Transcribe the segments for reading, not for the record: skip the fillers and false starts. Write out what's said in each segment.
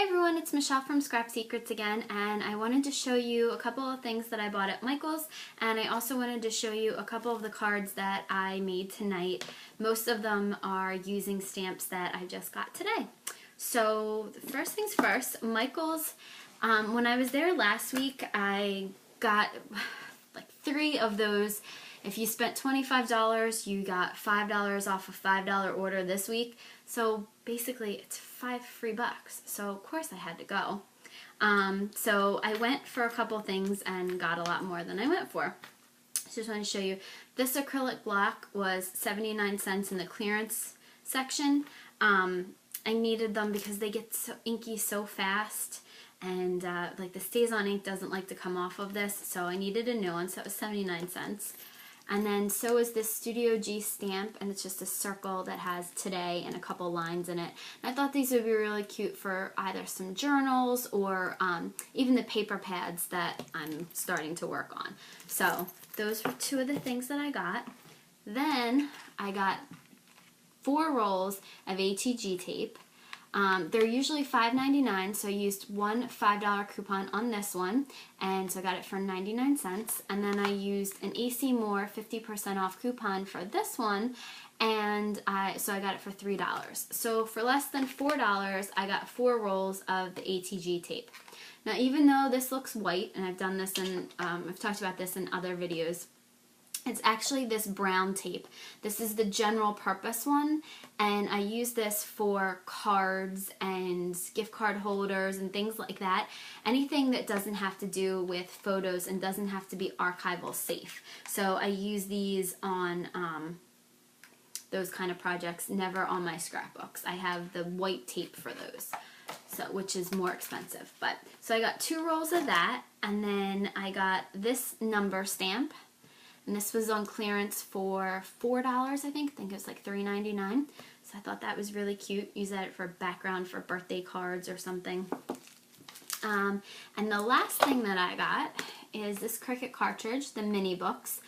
Hi everyone, it's Michelle from Scrap Secrets again, and I wanted to show you a couple of things that I bought at Michael's, and I also wanted to show you a couple of the cards that I made tonight. Most of them are using stamps that I just got today. So first things first, Michael's, when I was there last week, I got like 3 of those. If you spent $25, you got $5 off a $5 order this week. So basically it's 5 free bucks. So of course I had to go. So I went for a couple things and got a lot more than I went for. Just want to show you. This acrylic block was 79 cents in the clearance section. I needed them because they get so inky so fast. And like the Stays On ink doesn't like to come off of this. So I needed a new one. So it was 79 cents. And then so is this Studio G stamp, and it's just a circle that has today and a couple lines in it. And I thought these would be really cute for either some journals or even the paper pads that I'm starting to work on. So those were 2 of the things that I got. Then I got 4 rolls of ATG tape. They're usually $5.99, so I used one $5 coupon on this one, and so I got it for 99 cents. And then I used an AC Moore 50% off coupon for this one, and so I got it for $3. So for less than $4, I got 4 rolls of the ATG tape. Now, even though this looks white, and I've done this in, I've talked about this in other videos, it's actually this brown tape. This is the general purpose one, and I use this for cards and gift card holders and things like that. Anything that doesn't have to do with photos and doesn't have to be archival safe. So I use these on those kind of projects, never on my scrapbooks. I have the white tape for those, so which is more expensive. But so I got 2 rolls of that, and then I got this number stamp. And this was on clearance for $4, I think. I think it was like $3.99. So I thought that was really cute. Use that for background for birthday cards or something. And the last thing that I got is this Cricut cartridge, the mini books.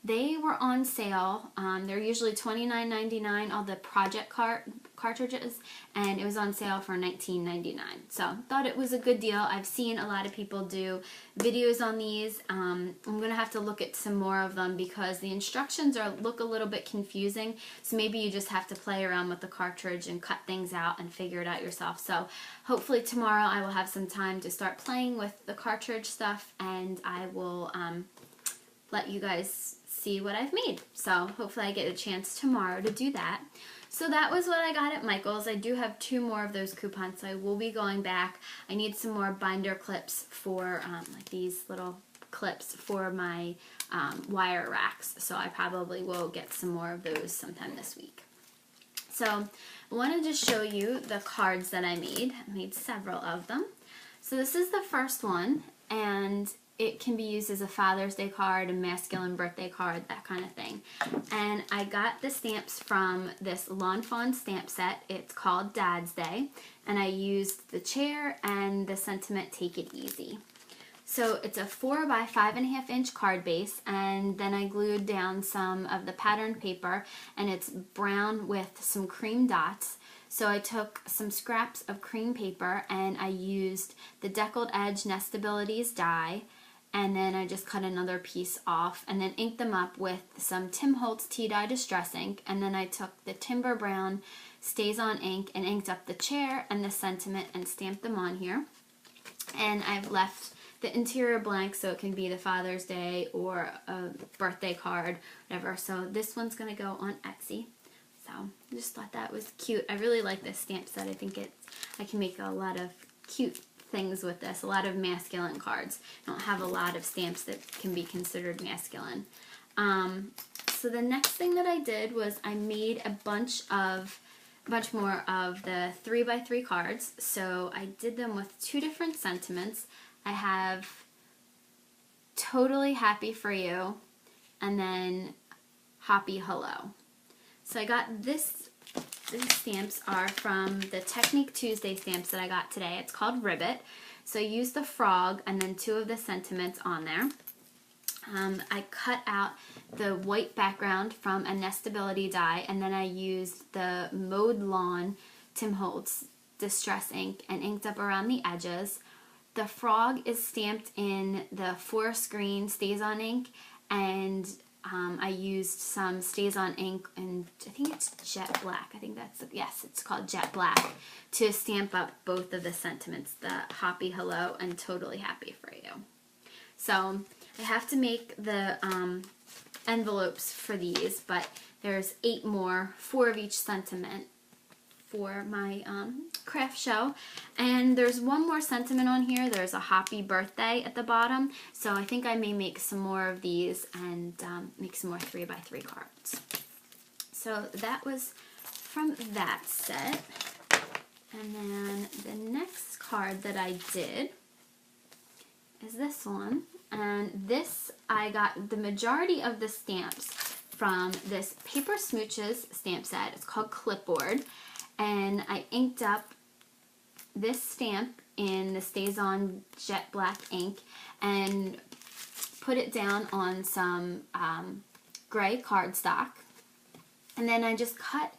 They were on sale. They're usually $29.99, all the project cartridges, and it was on sale for $19.99. So thought it was a good deal. I've seen a lot of people do videos on these. I'm going to have to look at some more of them because the instructions look a little bit confusing. So maybe you just have to play around with the cartridge and cut things out and figure it out yourself. So hopefully tomorrow I will have some time to start playing with the cartridge stuff, and I will let you guys see what I've made. So hopefully I get a chance tomorrow to do that. So that was what I got at Michael's. I do have 2 more of those coupons, so I will be going back. I need some more binder clips for like these little clips for my wire racks, so I probably will get some more of those sometime this week. So I wanted to show you the cards that I made. I made several of them. So this is the first one, and it can be used as a Father's Day card, a masculine birthday card, that kind of thing. And I got the stamps from this Lawn Fawn stamp set. It's called Dad's Day. And I used the chair and the sentiment, Take It Easy. So it's a 4 by 5.5 inch card base, and then I glued down some of the patterned paper, and it's brown with some cream dots. So I took some scraps of cream paper and I used the Deckled Edge Nestabilities die, and then I just cut another piece off and then inked them up with some Tim Holtz Tea Dye Distress ink, and then I took the Timber Brown Stays On ink and inked up the chair and the sentiment and stamped them on here. And I've left the interior blank so it can be the Father's Day or a birthday card, whatever. So this one's going to go on Etsy. So I just thought that was cute. I really like this stamp set. I think I can make a lot of cute things with this, a lot of masculine cards. I don't have a lot of stamps that can be considered masculine. So the next thing that I did was I made a bunch more of the 3x3 cards. So I did them with 2 different sentiments. I have Totally Happy for You and then Happy Hello. So I got these stamps are from the Technique Tuesday stamps that I got today. It's called Ribbit. So I used the frog and then 2 of the sentiments on there. I cut out the white background from a Nestability die, and then I used the Mowed Lawn Tim Holtz distress ink and inked up around the edges. The frog is stamped in the forest green StazOn ink, and I used some StazOn ink, and I think it's jet black. I think that's, yes, it's called jet black, to stamp up both of the sentiments, the Hoppy Hello and Totally Happy for You. So I have to make the envelopes for these, but there's 8 more, 4 of each sentiment for my craft show. And there's one more sentiment on here. There's a happy birthday at the bottom. So I think I may make some more of these and make some more 3x3 cards. So that was from that set. And then the next card that I did is this one. And this, I got the majority of the stamps from this Paper Smooches stamp set. It's called Clipboard. And I inked up this stamp in the StazOn jet black ink and put it down on some gray cardstock. And then I just cut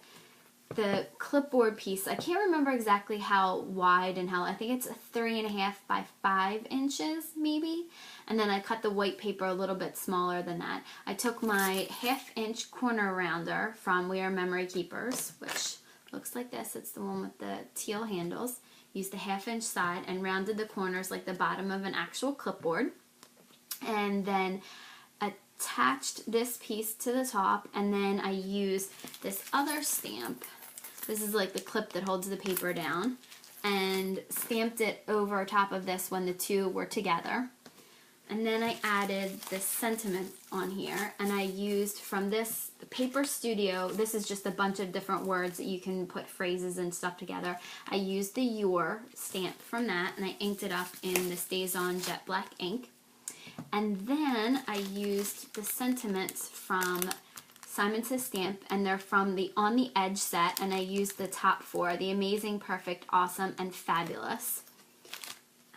the clipboard piece. I can't remember exactly how wide and how, I think it's 3.5 by 5 inches maybe. And then I cut the white paper a little bit smaller than that. I took my 1/2 inch corner rounder from We Are Memory Keepers, which looks like this. It's the one with the teal handles. Used the 1/2 inch side and rounded the corners like the bottom of an actual clipboard. And then attached this piece to the top, and then I used this other stamp. This is like the clip that holds the paper down, and stamped it over top of this when the two were together. And then I added this sentiment on here, and I used from this Paper Studio, this is just a bunch of different words that you can put phrases and stuff together. I used the Your stamp from that, and I inked it up in the StazOn jet black ink. And then I used the sentiments from Simon Says Stamp, and they're from the On the Edge set, and I used the top 4, the Amazing, Perfect, Awesome, and Fabulous.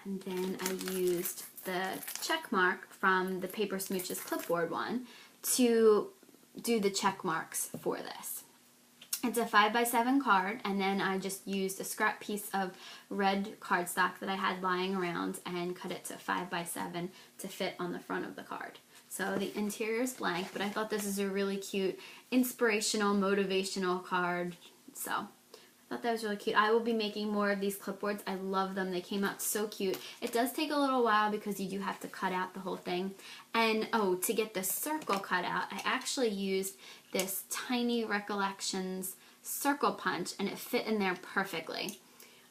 And then I used the check mark from the Paper Smooches clipboard one to do the check marks for this. It's a 5x7 card, and then I just used a scrap piece of red cardstock that I had lying around and cut it to 5x7 to fit on the front of the card. So the interior is blank, but I thought this is a really cute, inspirational, motivational card. So I thought that was really cute. I will be making more of these clipboards. I love them. They came out so cute. It does take a little while because you do have to cut out the whole thing. And oh, to get the circle cut out, I actually used this Tiny Recollections circle punch, and it fit in there perfectly.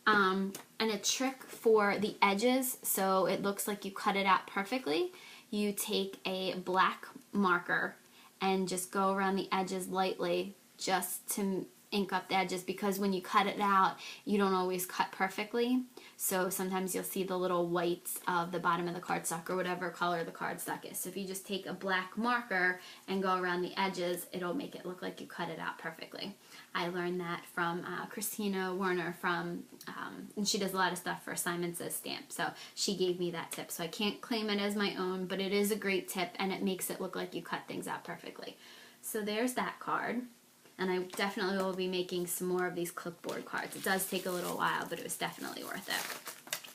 And a trick for the edges, so it looks like you cut it out perfectly, you take a black marker and just go around the edges lightly just to ink up the edges, because when you cut it out, you don't always cut perfectly. So sometimes you'll see the little whites of the bottom of the cardstock or whatever color the cardstock is. So if you just take a black marker and go around the edges, it'll make it look like you cut it out perfectly. I learned that from Christina Werner from, and she does a lot of stuff for Simon Says Stamp. So she gave me that tip. So I can't claim it as my own, but it is a great tip, and it makes it look like you cut things out perfectly. So there's that card. And I definitely will be making some more of these clipboard cards. It does take a little while, but it was definitely worth it.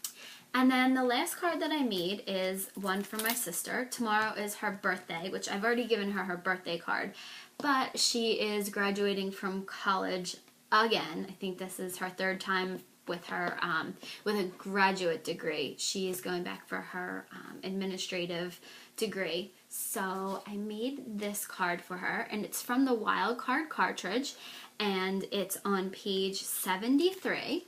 And then the last card that I made is one for my sister. Tomorrow is her birthday, which I've already given her birthday card. But she is graduating from college again. I think this is her 3rd time with her with a graduate degree. She is going back for her administrative degree. So I made this card for her, and it's from the Wild Card cartridge, and it's on page 73.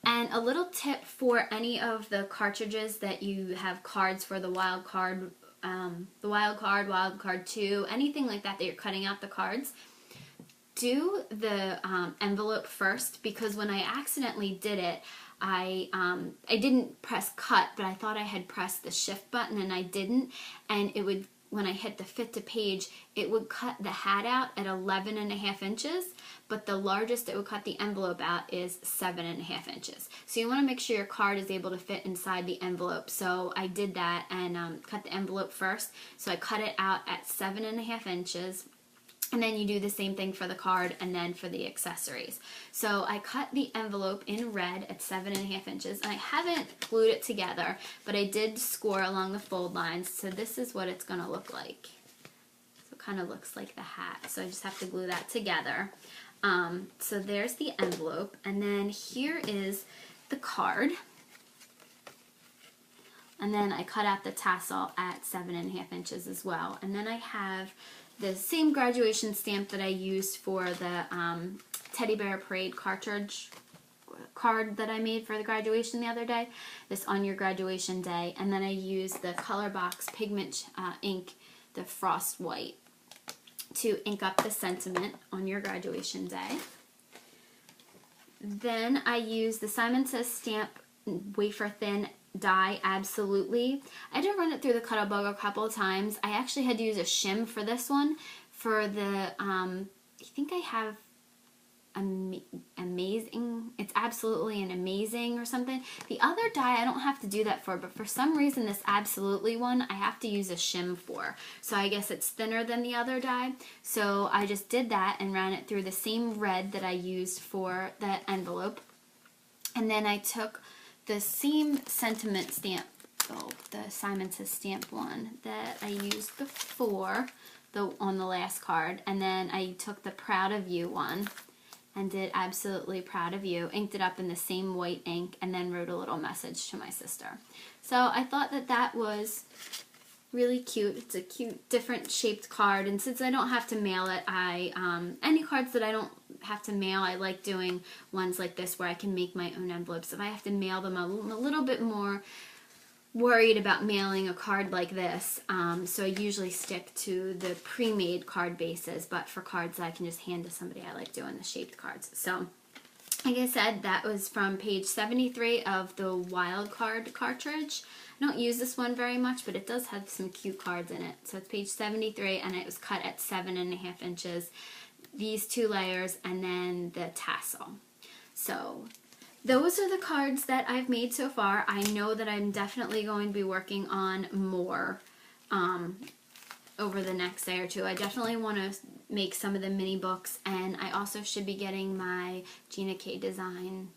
And a little tip for any of the cartridges that you have cards for the Wild Card, Wild Card 2, anything like that you're cutting out the cards, do the envelope first, because when I accidentally did it, I didn't press cut, but I thought I had pressed the shift button, and I didn't, and it would, when I hit the fit to page, it would cut the hat out at 11.5 inches, but the largest it would cut the envelope out is 7.5 inches. So you want to make sure your card is able to fit inside the envelope. So I did that and cut the envelope first. So I cut it out at 7.5 inches. And then you do the same thing for the card and then for the accessories. So I cut the envelope in red at 7.5 inches. And I haven't glued it together, but I did score along the fold lines. So this is what it's going to look like. So it kind of looks like the hat. So I just have to glue that together. So there's the envelope. And then here is the card. And then I cut out the tassel at 7.5 inches as well. And then I have the same graduation stamp that I used for the Teddy Bear Parade cartridge card that I made for the graduation the other day. This on your graduation day. And then I used the Color Box pigment ink, the Frost White, to ink up the sentiment on your graduation day. Then I used the Simon Says Stamp wafer thin die Absolutely. I did run it through the Cuttlebug a couple of times. I actually had to use a shim for this one. For the, I think I have amazing, it's Absolutely an Amazing or something. The other die I don't have to do that for, but for some reason this Absolutely one I have to use a shim for. So I guess it's thinner than the other die. So I just did that and ran it through the same red that I used for the envelope. And then I took the same sentiment stamp, the Simon Says Stamp one that I used before on the last card, and then I took the Proud of You one and did Absolutely Proud of You, inked it up in the same white ink, and then wrote a little message to my sister. So I thought that that was really cute. It's a cute, different shaped card, and since I don't have to mail it, any cards that I don't have to mail, I like doing ones like this where I can make my own envelopes. If I have to mail them, I'm a little bit more worried about mailing a card like this, so I usually stick to the pre-made card bases, but for cards that I can just hand to somebody, I like doing the shaped cards. So like I said, that was from page 73 of the Wild Card cartridge. I don't use this one very much, but it does have some cute cards in it. So it's page 73, and it was cut at 7.5 inches. These two layers, and then the tassel. So those are the cards that I've made so far. I know that I'm definitely going to be working on more over the next day or two. I definitely want to make some of the mini books, and I also should be getting my Gina K design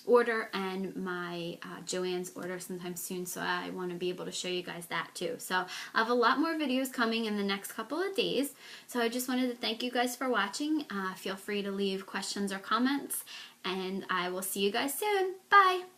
order and my Joann's order sometime soon, so I want to be able to show you guys that too. So I have a lot more videos coming in the next couple of days, so I just wanted to thank you guys for watching. Feel free to leave questions or comments, and I will see you guys soon. Bye!